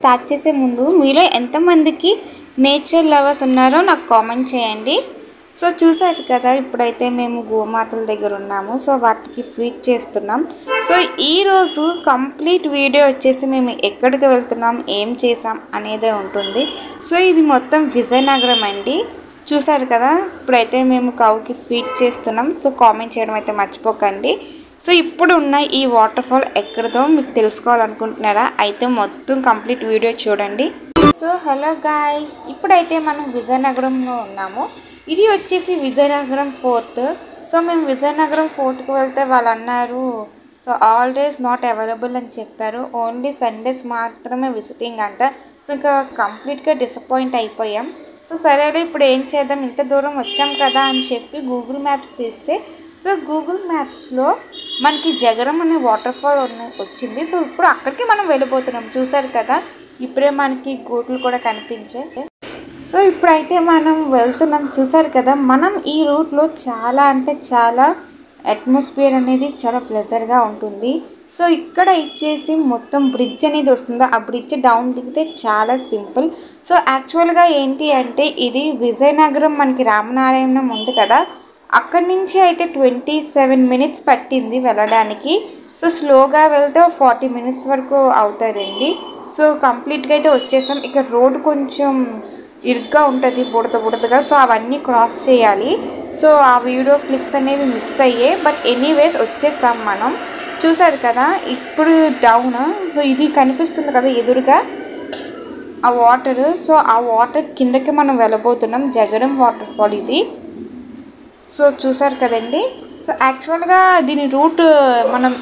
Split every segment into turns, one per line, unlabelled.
Start చేసే ముందు మీలో ఎంతమందికి నేచర్ లవర్స్ ఉన్నారో నాకు కామెంట్ చేయండి. సో చూసారు కదా, ఇప్పుడైతే మేము గోమాతల దగ్గర ఉన్నాము. సో వాటికి ఫీడ్ చేస్తున్నాం. సో ఈరోజు కంప్లీట్ వీడియో వచ్చేసి మేము ఎక్కడికి వెళ్తున్నాం, ఏం చేసాం అనేదే ఉంటుంది. సో ఇది మొత్తం విజయనగరం అండి. చూసారు కదా, ఇప్పుడైతే మేము కౌకి ఫీడ్ చేస్తున్నాం. సో కామెంట్ చేయడం అయితే మర్చిపోకండి. సో ఇప్పుడు ఉన్న ఈ వాటర్ ఫాల్ ఎక్కడిదో మీకు తెలుసుకోవాలనుకుంటున్నారా? అయితే మొత్తం కంప్లీట్ వీడియో చూడండి. సో హలో గాయ్స్, ఇప్పుడైతే మనం విజయనగరంలో ఉన్నాము. ఇది వచ్చేసి విజయనగరం ఫోర్ట్. సో మేము విజయనగరం ఫోర్ట్కి వెళ్తే వాళ్ళు అన్నారు, so all days not available అని చెప్పారు. ఓన్లీ సండేస్ మాత్రమే విజిటింగ్ అంట. సో ఇంకా కంప్లీట్గా డిసప్పాయింట్ అయిపోయాం. సో సరేలే, ఇప్పుడు ఏం చేద్దాం, ఇంత దూరం వచ్చాం కదా అని చెప్పి గూగుల్ మ్యాప్స్ తీస్తే, సో గూగుల్ మ్యాప్స్లో మనకి జగరం అనే వాటర్ ఫాల్ వచ్చింది. సో ఇప్పుడు అక్కడికి మనం వెళ్ళిపోతున్నాం. చూసారు కదా, ఇప్పుడే మనకి గోట్లు కూడా కనిపించాయి. సో ఇప్పుడైతే మనం వెళ్తున్నాం. చూసారు కదా, మనం ఈ రూట్లో చాలా అంటే చాలా అట్మాస్ఫియర్ అనేది చాలా ప్లెజర్గా ఉంటుంది. సో ఇక్కడ ఇచ్చేసి మొత్తం బ్రిడ్జ్ అనేది వస్తుంది. ఆ బ్రిడ్జ్ డౌన్ దిగితే చాలా సింపుల్. సో యాక్చువల్గా ఏంటి అంటే, ఇది విజయనగరం మనకి రామనారాయణం ఉంది కదా, అక్కడి నుంచి అయితే 27 minutes పట్టింది వెళ్ళడానికి. సో స్లోగా వెళ్తే 40 minutes వరకు అవుతుందండి. సో కంప్లీట్గా అయితే వచ్చేసాం. ఇక్కడ రోడ్ కొంచెం ఇరుగ్గా ఉంటుంది, బుడదగా. సో అవన్నీ క్రాస్ చేయాలి. సో ఆ వీడియో క్లిప్స్ అనేవి మిస్ అయ్యాయి. బట్ ఎనీవేస్ వచ్చేసాం మనం. చూసారు కదా, ఇప్పుడు డౌన్. సో ఇది కనిపిస్తుంది కదా ఎదురుగా ఆ వాటర్. సో ఆ వాటర్ కిందకి మనం వెళ్ళబోతున్నాం. జగడం వాటర్ ఫాల్ ఇది. సో చూసారు కదండి. సో యాక్చువల్గా దీని రూట్ మనం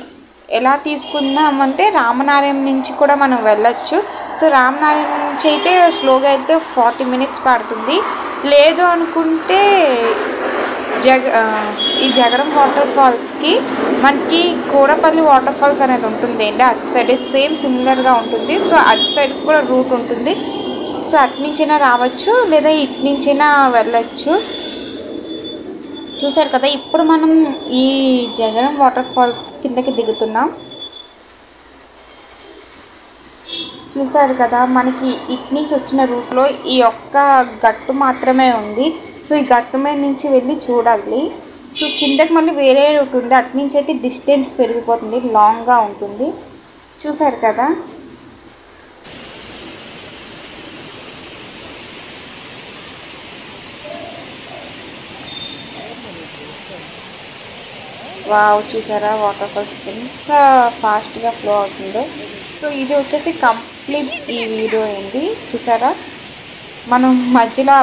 ఎలా తీసుకుందామంటే రామనారాయణ నుంచి కూడా మనం వెళ్ళొచ్చు. సో రామనారాయణ నుంచి అయితే స్లోగా అయితే 40 minutes పడుతుంది. లేదు అనుకుంటే ఈ జగరం వాటర్ ఫాల్స్కి మనకి కూడపల్లి వాటర్ ఫాల్స్ అనేది ఉంటుంది అండి. అటు సైడ్ సేమ్ సిమిలర్గా ఉంటుంది. సో అటు సైడ్ కూడా రూట్ ఉంటుంది. సో అటు నుంచైనా రావచ్చు, లేదా ఇటు నుంచైనా వెళ్ళచ్చు. చూసారు కదా, ఇప్పుడు మనం ఈ జగరం వాటర్ ఫాల్స్ కిందకి దిగుతున్నాం. చూసారు కదా, మనకి ఇటు నుంచి వచ్చిన రూట్లో ఈ ఒక్క గట్టు మాత్రమే ఉంది. సో ఈ గట్టు మీద నుంచి వెళ్ళి చూడాలి. సో కిందకి మళ్ళీ వేరే రూట్ ఉంది. అటు నుంచి అయితే డిస్టెన్స్ పెరిగిపోతుంది, లాంగ్గా ఉంటుంది. చూసారు కదా, వావ్, చూసారా వాటర్ ఫాల్స్ ఎంత ఫాస్ట్గా ఫ్లో అవుతుందో. సో ఇది వచ్చేసి కంప్లీట్ ఈ వీడియో అండి. చూసారా, మనం మధ్యలో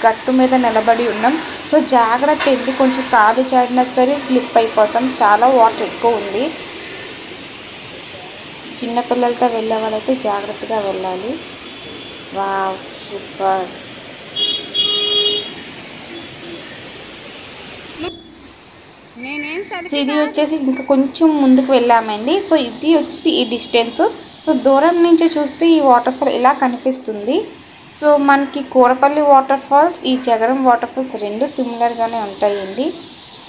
గట్టు మీద నిలబడి ఉన్నాం. సో జాగ్రత్త అండి, కొంచెం కాలు జారినా సరే స్లిప్ అయిపోతాం. చాలా వాటర్ ఎక్కువ ఉంది. చిన్నపిల్లలతో వెళ్ళే వాళ్ళైతే జాగ్రత్తగా వెళ్ళాలి. Wow, super. సో ఇది వచ్చేసి ఇంకా కొంచెం ముందుకు వెళ్ళామండి. సో ఇది వచ్చేసి ఈ డిస్టెన్స్. సో దూరం నుంచి చూస్తే ఈ వాటర్ ఫాల్ ఇలా కనిపిస్తుంది. సో మనకి కూరపల్లి వాటర్ ఫాల్స్, ఈ జగరం వాటర్ ఫాల్స్ రెండు సిమిలర్గానే ఉంటాయండి.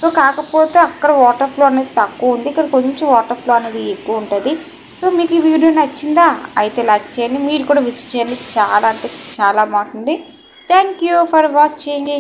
సో కాకపోతే అక్కడ వాటర్ ఫ్లో అనేది తక్కువ ఉంది, ఇక్కడ కొంచెం వాటర్ ఫ్లో అనేది ఎక్కువ ఉంటుంది. సో మీకు ఈ వీడియో నచ్చిందా? అయితే లైక్ చేయండి, మీరు కూడా విజిట్ చేయండి. చాలా అంటే చాలా బాగుంటుంది. Thank you for watching.